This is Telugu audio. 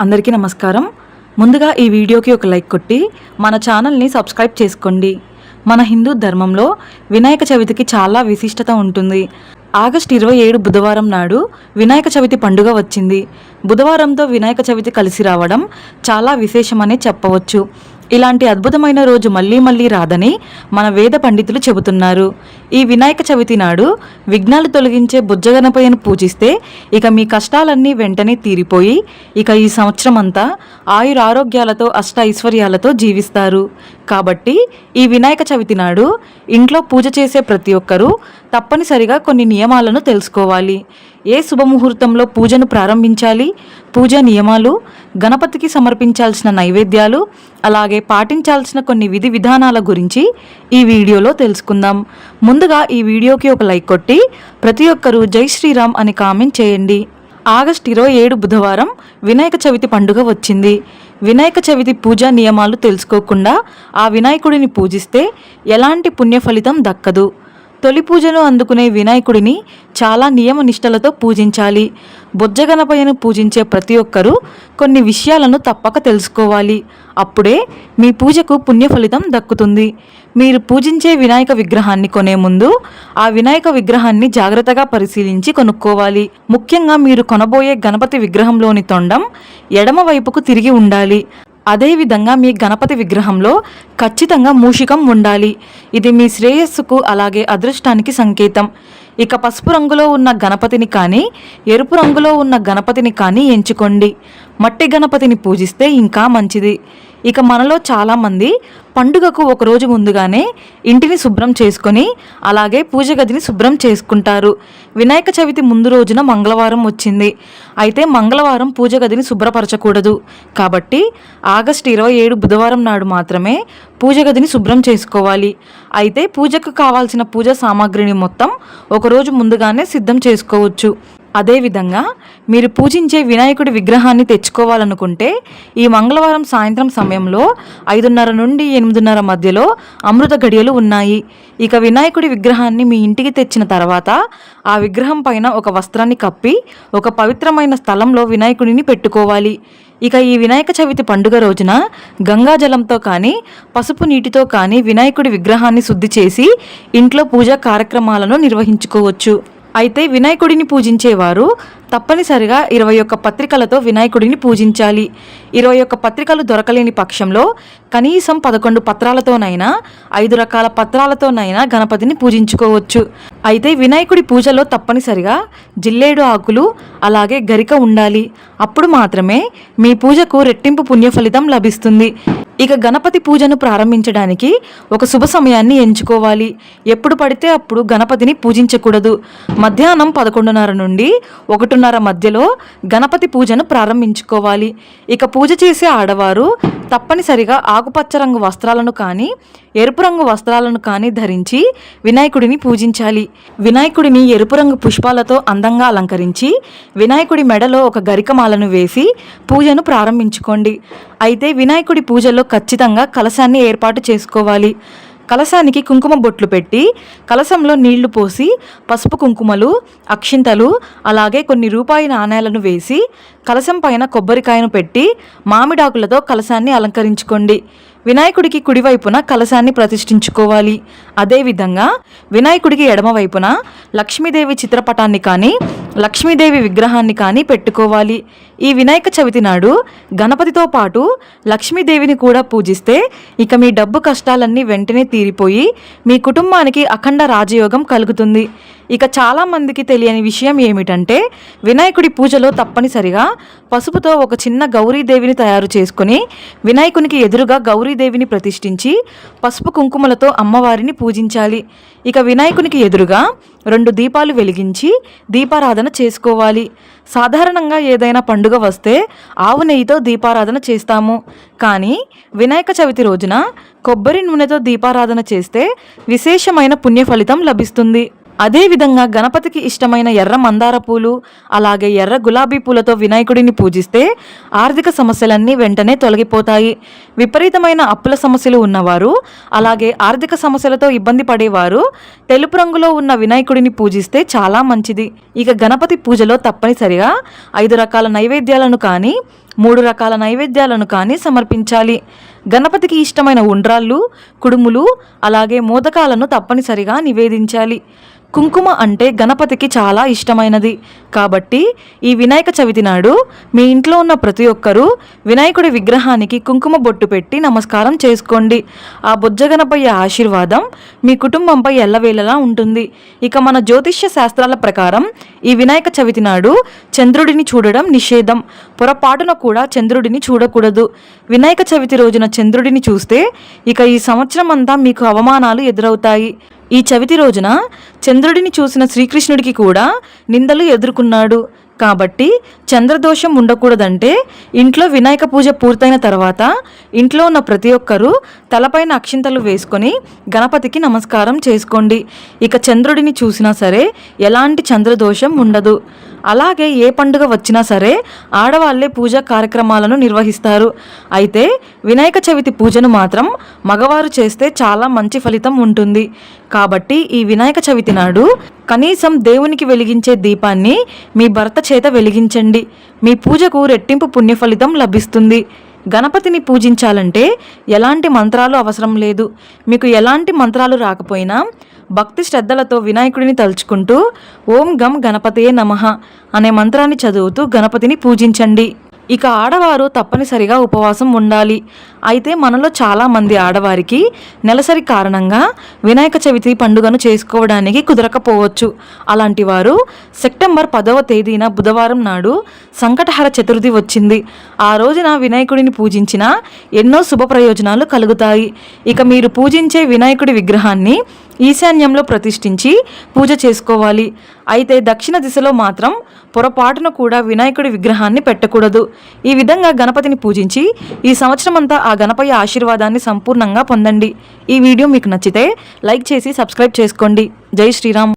అందరికీ నమస్కారం. ముందుగా ఈ వీడియోకి ఒక లైక్ కొట్టి మన ఛానల్ని సబ్స్క్రైబ్ చేసుకోండి. మన హిందూ ధర్మంలో వినాయక చవితికి చాలా విశిష్టత ఉంటుంది. ఆగస్టు 27 బుధవారం నాడు వినాయక చవితి పండుగ వచ్చింది. బుధవారంతో వినాయక చవితి కలిసి రావడం చాలా విశేషమనే చెప్పవచ్చు. ఇలాంటి అద్భుతమైన రోజు మళ్ళీ మళ్ళీ రాదని మన వేద పండితులు చెబుతున్నారు. ఈ వినాయక చవితి నాడు విఘ్నాలు తొలగించే బుజ్జగణపయ్యను పూజిస్తే ఇక మీ కష్టాలన్నీ వెంటనే తీరిపోయి ఇక ఈ సంవత్సరం అంతా ఆయురారోగ్యాలతో అష్ట ఐశ్వర్యాలతో జీవిస్తారు. కాబట్టి ఈ వినాయక చవితి నాడు ఇంట్లో పూజ చేసే ప్రతి ఒక్కరూ తప్పనిసరిగా కొన్ని నియమాలను తెలుసుకోవాలి. ఏ శుభముహూర్తంలో పూజను ప్రారంభించాలి, పూజా నియమాలు, గణపతికి సమర్పించాల్సిన నైవేద్యాలు, అలాగే పాటించాల్సిన కొన్ని విధి విధానాల గురించి ఈ వీడియోలో తెలుసుకుందాం. ముందుగా ఈ వీడియోకి ఒక లైక్ కొట్టి ప్రతి ఒక్కరూ జై శ్రీరామ్ అని కామెంట్ చేయండి. ఆగస్టు 27 బుధవారం వినాయక చవితి పండుగ వచ్చింది. వినాయక చవితి పూజా నియమాలు తెలుసుకోకుండా ఆ వినాయకుడిని పూజిస్తే ఎలాంటి పుణ్య ఫలితం దక్కదు. తొలి పూజను అందుకునే వినాయకుడిని చాలా నియమ నిష్టలతో పూజించాలి. బొజ్జగణపయ్యను పూజించే ప్రతి ఒక్కరూ కొన్ని విషయాలను తప్పక తెలుసుకోవాలి. అప్పుడే మీ పూజకు పుణ్య ఫలితం దక్కుతుంది. మీరు పూజించే వినాయక విగ్రహాన్ని కొనే ముందు ఆ వినాయక విగ్రహాన్ని జాగ్రత్తగా పరిశీలించి కొనుక్కోవాలి. ముఖ్యంగా మీరు కొనబోయే గణపతి విగ్రహంలోని తొండం ఎడమ వైపుకు తిరిగి ఉండాలి. అదేవిధంగా మీ గణపతి విగ్రహంలో ఖచ్చితంగా మూషికం ఉండాలి. ఇది మీ శ్రేయస్సుకు అలాగే అదృష్టానికి సంకేతం. ఇక పసుపు రంగులో ఉన్న గణపతిని కానీ ఎరుపు రంగులో ఉన్న గణపతిని కానీ ఎంచుకోండి. మట్టి గణపతిని పూజిస్తే ఇంకా మంచిది. ఇక మనలో చాలామంది పండుగకు ఒకరోజు ముందుగానే ఇంటిని శుభ్రం చేసుకొని అలాగే పూజ గదిని శుభ్రం చేసుకుంటారు. వినాయక చవితి ముందు రోజున మంగళవారం వచ్చింది. అయితే మంగళవారం పూజ గదిని శుభ్రపరచకూడదు. కాబట్టి ఆగస్టు 27 బుధవారం నాడు మాత్రమే పూజ గదిని శుభ్రం చేసుకోవాలి. అయితే పూజకు కావాల్సిన పూజా సామాగ్రిని మొత్తం ఒకరోజు ముందుగానే సిద్ధం చేసుకోవచ్చు. అదేవిధంగా మీరు పూజించే వినాయకుడి విగ్రహాన్ని తెచ్చుకోవాలనుకుంటే ఈ మంగళవారం సాయంత్రం సమయంలో 5:30 నుండి 8:30 మధ్యలో అమృత గడియలు ఉన్నాయి. ఇక వినాయకుడి విగ్రహాన్ని మీ ఇంటికి తెచ్చిన తర్వాత ఆ విగ్రహం పైన ఒక వస్త్రాన్ని కప్పి ఒక పవిత్రమైన స్థలంలో వినాయకుడిని పెట్టుకోవాలి. ఇక ఈ వినాయక చవితి పండుగ రోజున గంగాజలంతో కానీ పసుపు నీటితో కానీ వినాయకుడి విగ్రహాన్ని శుద్ధి చేసి ఇంట్లో పూజా కార్యక్రమాలను నిర్వహించుకోవచ్చు. అయితే వినాయకుడిని పూజించేవారు తప్పనిసరిగా 21 పత్రికలతో వినాయకుడిని పూజించాలి. 21 పత్రికలు దొరకలేని పక్షంలో కనీసం 11 పత్రాలతోనైనా 5 రకాల పత్రాలతోనైనా గణపతిని పూజించుకోవచ్చు. అయితే వినాయకుడి పూజలో తప్పనిసరిగా జిల్లేడు ఆకులు అలాగే గరిక ఉండాలి. అప్పుడు మాత్రమే మీ పూజకు రెట్టింపు పుణ్య ఫలితం లభిస్తుంది. ఇక గణపతి పూజను ప్రారంభించడానికి ఒక శుభ సమయాన్ని ఎంచుకోవాలి. ఎప్పుడు పడితే అప్పుడు గణపతిని పూజించకూడదు. మధ్యాహ్నం 11:30 నుండి 1:30 మధ్యలో గణపతి పూజను ప్రారంభించుకోవాలి. ఇక పూజ చేసే ఆడవారు తప్పనిసరిగా ఆకుపచ్చ రంగు వస్త్రాలను కానీ ఎరుపు రంగు వస్త్రాలను కానీ ధరించి వినాయకుడిని పూజించాలి. వినాయకుడిని ఎరుపు రంగు పుష్పాలతో అందంగా అలంకరించి వినాయకుడి మెడలో ఒక గరికమాలను వేసి పూజను ప్రారంభించుకోండి. అయితే వినాయకుడి పూజలో ఖచ్చితంగా కలశాన్ని ఏర్పాటు చేసుకోవాలి. కలశానికి కుంకుమ బొట్లు పెట్టి కలశంలో నీళ్లు పోసి పసుపు కుంకుమలు అక్షింతలు అలాగే కొన్ని రూపాయి నాణేలను వేసి కలశం పైన కొబ్బరికాయను పెట్టి మామిడాకులతో కలశాన్ని అలంకరించుకోండి. వినాయకుడికి కుడివైపున కలశాన్ని ప్రతిష్ఠించుకోవాలి. అదేవిధంగా వినాయకుడికి ఎడమవైపున లక్ష్మీదేవి చిత్రపటాన్ని కానీ లక్ష్మీదేవి విగ్రహాన్ని కానీ పెట్టుకోవాలి. ఈ వినాయక చవితి నాడు గణపతితో పాటు లక్ష్మీదేవిని కూడా పూజిస్తే ఇక మీ డబ్బు కష్టాలన్నీ వెంటనే తీరిపోయి మీ కుటుంబానికి అఖండ రాజయోగం కలుగుతుంది. ఇక చాలామందికి తెలియని విషయం ఏమిటంటే వినాయకుడి పూజలో తప్పనిసరిగా పసుపుతో ఒక చిన్న గౌరీదేవిని తయారు చేసుకుని వినాయకునికి ఎదురుగా గౌరీదేవిని ప్రతిష్ఠించి పసుపు కుంకుమలతో అమ్మవారిని పూజించాలి. ఇక వినాయకునికి ఎదురుగా 2 దీపాలు వెలిగించి దీపారాధన చేసుకోవాలి. సాధారణంగా ఏదైనా పండుగ వస్తే ఆవు నెయ్యితో దీపారాధన చేస్తాము. కానీ వినాయక చవితి రోజున కొబ్బరి నూనెతో దీపారాధన చేస్తే విశేషమైన పుణ్య ఫలితం లభిస్తుంది. అదేవిధంగా గణపతికి ఇష్టమైన ఎర్ర మందార పూలు అలాగే ఎర్ర గులాబీ పూలతో వినాయకుడిని పూజిస్తే ఆర్థిక సమస్యలన్నీ వెంటనే తొలగిపోతాయి. విపరీతమైన అప్పుల సమస్యలు ఉన్నవారు అలాగే ఆర్థిక సమస్యలతో ఇబ్బంది పడేవారు తెలుపు రంగులో ఉన్న వినాయకుడిని పూజిస్తే చాలా మంచిది. ఇక గణపతి పూజలో తప్పనిసరిగా 5 రకాల నైవేద్యాలను కానీ 3 రకాల నైవేద్యాలను కానీ సమర్పించాలి. గణపతికి ఇష్టమైన ఉండ్రాళ్ళు, కుడుములు, అలాగే మోదకాలను తప్పనిసరిగా నివేదించాలి. కుంకుమ అంటే గణపతికి చాలా ఇష్టమైనది కాబట్టి ఈ వినాయక చవితి నాడు మీ ఇంట్లో ఉన్న ప్రతి ఒక్కరూ వినాయకుడి విగ్రహానికి కుంకుమ బొట్టు పెట్టి నమస్కారం చేసుకోండి. ఆ బొజ్జ గణపయ్య ఆశీర్వాదం మీ కుటుంబంపై ఎల్లవేళలా ఉంటుంది. ఇక మన జ్యోతిష్య శాస్త్రాల ప్రకారం ఈ వినాయక చవితి నాడు చంద్రుడిని చూడడం నిషేధం. పొరపాటున కూడా చంద్రుడిని చూడకూడదు. వినాయక చవితి రోజున చంద్రుడిని చూస్తే ఇక ఈ సంవత్సరం అంతా మీకు అవమానాలు ఎదురవుతాయి. ఈ చవితి రోజున చంద్రుడిని చూసిన శ్రీకృష్ణుడికి కూడా నిందలు ఎదుర్కొన్నాడు. కాబట్టి చంద్రదోషం ఉండకూడదంటే ఇంట్లో వినాయక పూజ పూర్తయిన తర్వాత ఇంట్లో ఉన్న ప్రతి ఒక్కరూ తలపైన అక్షింతలు వేసుకొని గణపతికి నమస్కారం చేసుకోండి. ఇక చంద్రుడిని చూసినా సరే ఎలాంటి చంద్రదోషం ఉండదు. అలాగే ఏ పండుగ వచ్చినా సరే ఆడవాళ్లే పూజా కార్యక్రమాలను నిర్వహిస్తారు. అయితే వినాయక చవితి పూజను మాత్రం మగవారు చేస్తే చాలా మంచి ఫలితం ఉంటుంది. కాబట్టి ఈ వినాయక చవితి నాడు కనీసం దేవునికి వెలిగించే దీపాన్ని మీ భర్త చేత వెలిగించండి. మీ పూజకు రెట్టింపు పుణ్యఫలితం లభిస్తుంది. గణపతిని పూజించాలంటే ఎలాంటి మంత్రాలు అవసరం లేదు. మీకు ఎలాంటి మంత్రాలు రాకపోయినా భక్తి శ్రద్ధలతో వినాయకుడిని తలుచుకుంటూ ఓం గం గణపతయే నమః అనే మంత్రాన్ని చదువుతూ గణపతిని పూజించండి. ఇక ఆడవారు తప్పనిసరిగా ఉపవాసం ఉండాలి. అయితే మనలో చాలామంది ఆడవారికి నెలసరి కారణంగా వినాయక చవితి పండుగను చేసుకోవడానికి కుదరకపోవచ్చు. అలాంటి వారు సెప్టెంబర్ 10వ తేదీన బుధవారం నాడు సంకటహర చతుర్థి వచ్చింది. ఆ రోజున వినాయకుడిని పూజించిన ఎన్నో శుభ ప్రయోజనాలు కలుగుతాయి. ఇక మీరు పూజించే వినాయకుడి విగ్రహాన్ని ఈశాన్యంలో ప్రతిష్ఠించి పూజ చేసుకోవాలి. అయితే దక్షిణ దిశలో మాత్రం పొరపాటున కూడా వినాయకుడి విగ్రహాన్ని పెట్టకూడదు. ఈ విధంగా గణపతిని పూజించి ఈ సంవత్సరం అంతా ఆ గణపయ్య ఆశీర్వాదాన్ని సంపూర్ణంగా పొందండి. ఈ వీడియో మీకు నచ్చితే లైక్ చేసి సబ్స్క్రైబ్ చేసుకోండి. జై శ్రీరామ్.